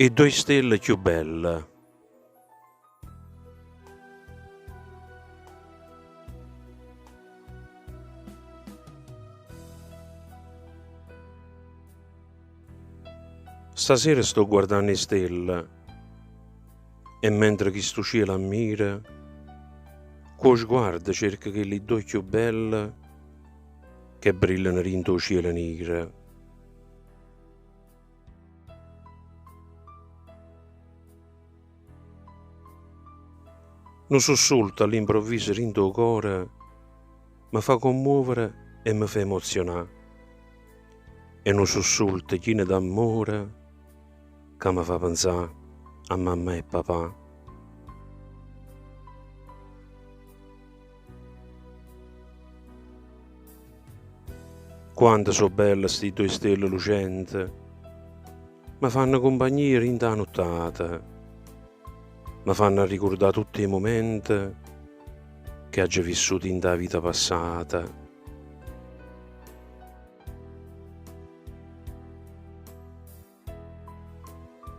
E due stelle più belle. Stasera sto guardando le stelle e mentre chi sto cielo ammira, con sguardo cerca che le due più belle che brillano rinto cielo nero. Un sussulto all'improvviso rinto il cuore mi fa commuovere e mi fa emozionare. E un sussulto pieno d'amore che mi fa pensare a mamma e papà. Quanto sono belle sti due stelle lucenti, mi fanno compagnia in da nottata, mi fanno ricordare tutti i momenti che ho già vissuto in da vita passata.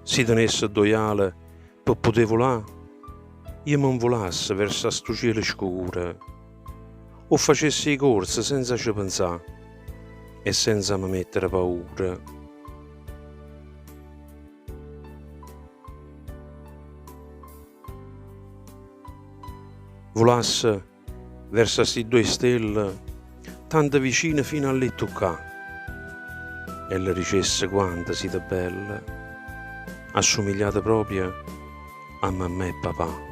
Se tenesse due ali per poter volare, io non volasse verso sto cielo scuro, o facessi corse senza ci pensare e senza mi mettere paura. Volasse verso sti due stelle, tanto vicine fino a lì toccà, e le dicesse quanto siete belle, assomigliate proprio a mamma e papà.